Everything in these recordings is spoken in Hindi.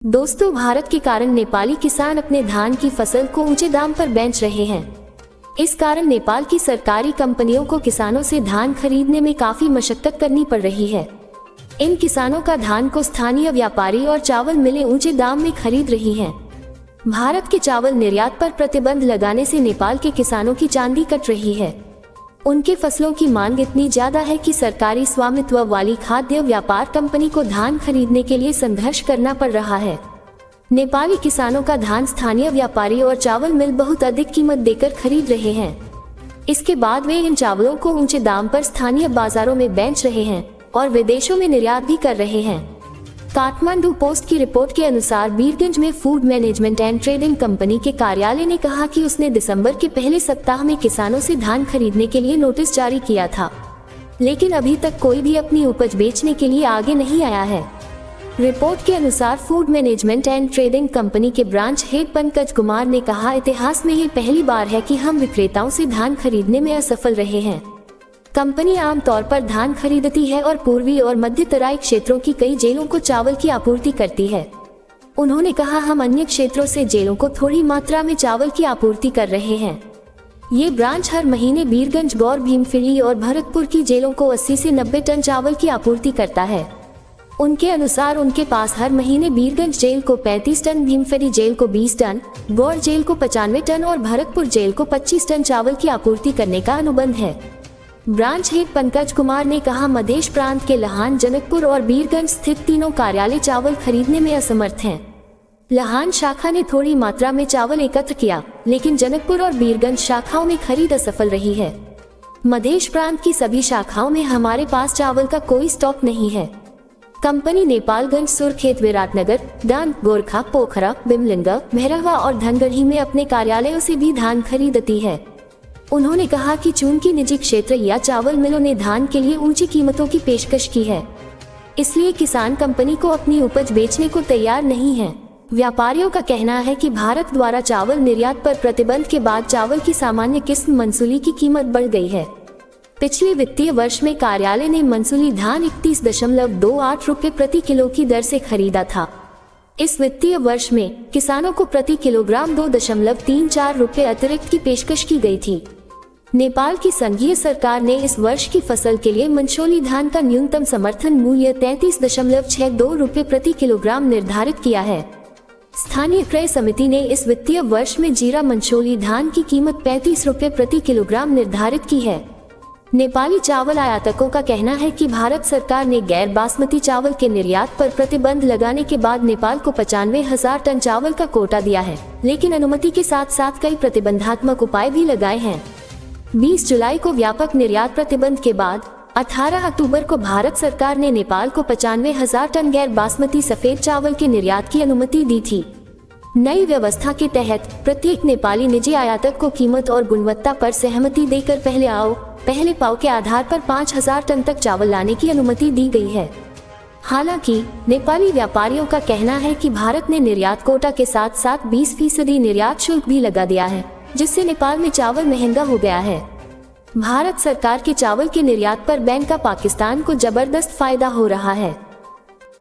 दोस्तों, भारत के कारण नेपाली किसान अपने धान की फसल को ऊंचे दाम पर बेच रहे हैं। इस कारण नेपाल की सरकारी कंपनियों को किसानों से धान खरीदने में काफी मशक्कत करनी पड़ रही है। इन किसानों का धान को स्थानीय व्यापारी और चावल मिलें ऊंचे दाम में खरीद रही हैं। भारत के चावल निर्यात पर प्रतिबंध लगाने से नेपाल के किसानों की चांदी कट रही है। उनके फसलों की मांग इतनी ज्यादा है कि सरकारी स्वामित्व वाली खाद्य व्यापार कंपनी को धान खरीदने के लिए संघर्ष करना पड़ रहा है। नेपाली किसानों का धान स्थानीय व्यापारी और चावल मिल बहुत अधिक कीमत देकर खरीद रहे हैं। इसके बाद वे इन चावलों को ऊंचे दाम पर स्थानीय बाजारों में बेच रहे हैं और विदेशों में निर्यात भी कर रहे हैं। काठमांडू पोस्ट की रिपोर्ट के अनुसार बीरगंज में food management and trading company के कार्यालय ने कहा कि उसने दिसंबर के पहले सप्ताह में किसानों से धान खरीदने के लिए नोटिस जारी किया था, लेकिन अभी तक कोई भी अपनी उपज बेचने के लिए आगे नहीं आया है। रिपोर्ट के अनुसार food management and trading company के ब्रांच हेड पंकज कुमार ने कहा, इतिहास में ये पहली बार है कि हम विक्रेताओं से धान खरीदने में असफल रहे हैं। कंपनी आमतौर पर धान खरीदती है और पूर्वी और मध्य तराई क्षेत्रों की कई जेलों को चावल की आपूर्ति करती है। उन्होंने कहा, हम अन्य क्षेत्रों से जेलों को थोड़ी मात्रा में चावल की आपूर्ति कर रहे हैं। ये ब्रांच हर महीने बीरगंज, गौर, भीमफिली और भरतपुर की जेलों को 80 से 90 टन चावल की आपूर्ति करता है। उनके अनुसार उनके पास हर महीने बीरगंज जेल को 35 टन, भीमफिली जेल को 20 टन, गौर जेल को 95 टन और भरतपुर जेल को 25 टन चावल की आपूर्ति करने का अनुबंध है। ब्रांच हेड पंकज कुमार ने कहा, मध्य प्रांत के लहान, जनकपुर और बीरगंज स्थित तीनों कार्यालय चावल खरीदने में असमर्थ हैं। लहान शाखा ने थोड़ी मात्रा में चावल एकत्र किया, लेकिन जनकपुर और बीरगंज शाखाओं में खरीद असफल रही है। मध्य प्रांत की सभी शाखाओं में हमारे पास चावल का कोई स्टॉक नहीं है। कंपनी नेपालगंज, सुरखेत, विराटनगर, डांग, गोरखा, पोखरा, बिमलिंगा, भैरवा और धनगढ़ी में अपने कार्यालयों से भी धान खरीदती है। उन्होंने कहा कि चूंकि निजी क्षेत्र या चावल मिलों ने धान के लिए ऊंची कीमतों की पेशकश की है, इसलिए किसान कंपनी को अपनी उपज बेचने को तैयार नहीं है। व्यापारियों का कहना है कि भारत द्वारा चावल निर्यात पर प्रतिबंध के बाद चावल की सामान्य किस्म मंसूली की कीमत बढ़ गई है। पिछले वित्तीय वर्ष में कार्यालय ने मंसूली धान 31.28 रुपये प्रति किलो की दर से खरीदा था। इस वित्तीय वर्ष में किसानों को प्रति किलोग्राम 2.34 रुपये अतिरिक्त की पेशकश की गई थी। नेपाल की संघीय सरकार ने इस वर्ष की फसल के लिए मंसूली धान का न्यूनतम समर्थन मूल्य 33.62 रुपये प्रति किलोग्राम निर्धारित किया है। स्थानीय क्रय समिति ने इस वित्तीय वर्ष में जीरा मंसूली धान की कीमत 35 रुपये प्रति किलोग्राम निर्धारित की है। नेपाली चावल आयातकों का कहना है कि भारत सरकार ने गैर बासमती चावल के निर्यात पर प्रतिबंध लगाने के बाद नेपाल को 95,000 टन चावल का कोटा दिया है, लेकिन अनुमति के साथ साथ कई प्रतिबंधात्मक उपाय भी लगाए हैं। 20 जुलाई को व्यापक निर्यात प्रतिबंध के बाद 18 अक्टूबर को भारत सरकार ने नेपाल को 95,000 टन गैर बासमती सफेद चावल के निर्यात की अनुमति दी थी। नई व्यवस्था के तहत प्रत्येक नेपाली निजी आयातक को कीमत और गुणवत्ता पर सहमति देकर पहले आओ पहले पाओ के आधार पर 5,000 टन तक चावल लाने की अनुमति दी गई है। हालांकि नेपाली व्यापारियों का कहना है कि भारत ने निर्यात कोटा के साथ साथ 20% निर्यात शुल्क भी लगा दिया है, जिससे नेपाल में चावल महंगा हो गया है। भारत सरकार के चावल के निर्यात पर बैन का पाकिस्तान को जबरदस्त फायदा हो रहा है।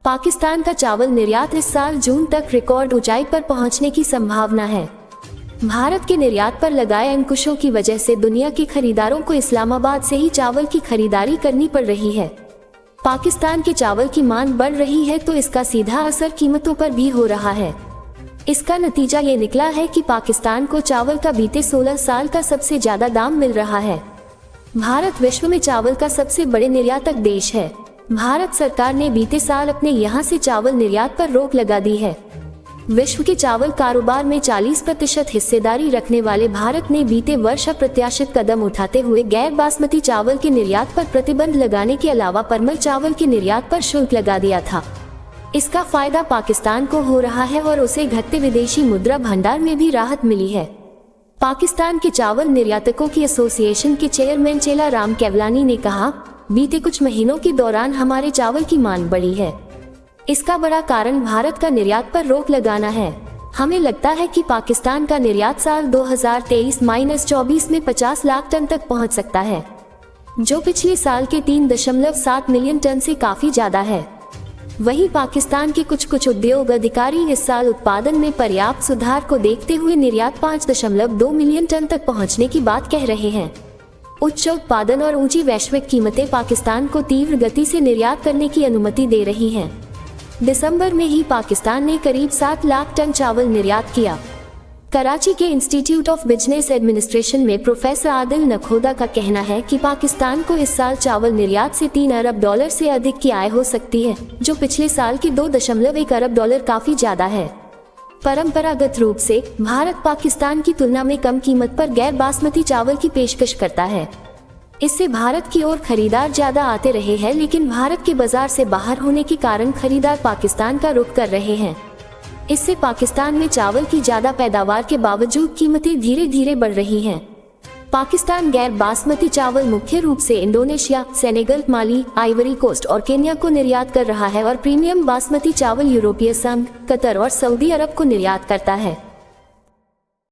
पाकिस्तान का चावल निर्यात इस साल जून तक रिकॉर्ड ऊंचाई पर पहुंचने की संभावना है। भारत के निर्यात पर लगाए अंकुशों की वजह से दुनिया के खरीदारों को इस्लामाबाद से ही चावल की खरीदारी करनी पड़ रही है। पाकिस्तान के चावल की मांग बढ़ रही है तो इसका सीधा असर कीमतों पर भी हो रहा है। इसका नतीजा ये निकला है कि पाकिस्तान को चावल का बीते 16 साल का सबसे ज्यादा दाम मिल रहा है। भारत विश्व में चावल का सबसे बड़े निर्यातक देश है। भारत सरकार ने बीते साल अपने यहाँ से चावल निर्यात पर रोक लगा दी है। विश्व के चावल कारोबार में 40% हिस्सेदारी रखने वाले भारत ने बीते वर्ष अप्रत्याशित कदम उठाते हुए गैर बासमती चावल के निर्यात पर प्रतिबंध लगाने के अलावा परमल चावल के निर्यात पर शुल्क लगा दिया था। इसका फायदा पाकिस्तान को हो रहा है और उसे घटते विदेशी मुद्रा भंडार में भी राहत मिली है। पाकिस्तान के चावल निर्यातकों की एसोसिएशन के चेयरमैन चेला राम केवलानी ने कहा, बीते कुछ महीनों के दौरान हमारे चावल की मांग बढ़ी है। इसका बड़ा कारण भारत का निर्यात पर रोक लगाना है। हमें लगता है कि पाकिस्तान का निर्यात साल 2023-24 में 50 लाख टन तक पहुंच सकता है, जो पिछले साल के 3.7 मिलियन टन से काफी ज्यादा है। वहीं पाकिस्तान के कुछ उद्योग अधिकारी इस साल उत्पादन में पर्याप्त सुधार को देखते हुए निर्यात 5.2 मिलियन टन तक पहुंचने की बात कह रहे हैं। उच्च उत्पादन और ऊंची वैश्विक कीमतें पाकिस्तान को तीव्र गति से निर्यात करने की अनुमति दे रही हैं। दिसंबर में ही पाकिस्तान ने करीब 7 लाख टन चावल निर्यात किया। कराची के इंस्टीट्यूट ऑफ बिजनेस एडमिनिस्ट्रेशन में प्रोफेसर आदिल नखोदा का कहना है कि पाकिस्तान को इस साल चावल निर्यात से $3 अरब से अधिक की आय हो सकती है, जो पिछले साल की $2.1 अरब काफी ज्यादा है। परंपरागत रूप से भारत पाकिस्तान की तुलना में कम कीमत पर गैर बासमती चावल की पेशकश करता है। इससे भारत की ओर खरीदार ज्यादा आते रहे हैं, लेकिन भारत के बाजार से बाहर होने के कारण खरीदार पाकिस्तान का रुख कर रहे हैं। इससे पाकिस्तान में चावल की ज्यादा पैदावार के बावजूद कीमतें धीरे धीरे बढ़ रही हैं। पाकिस्तान गैर बासमती चावल मुख्य रूप से इंडोनेशिया, सेनेगल, माली, आइवरी कोस्ट और केन्या को निर्यात कर रहा है और प्रीमियम बासमती चावल यूरोपीय संघ, कतर और सऊदी अरब को निर्यात करता है।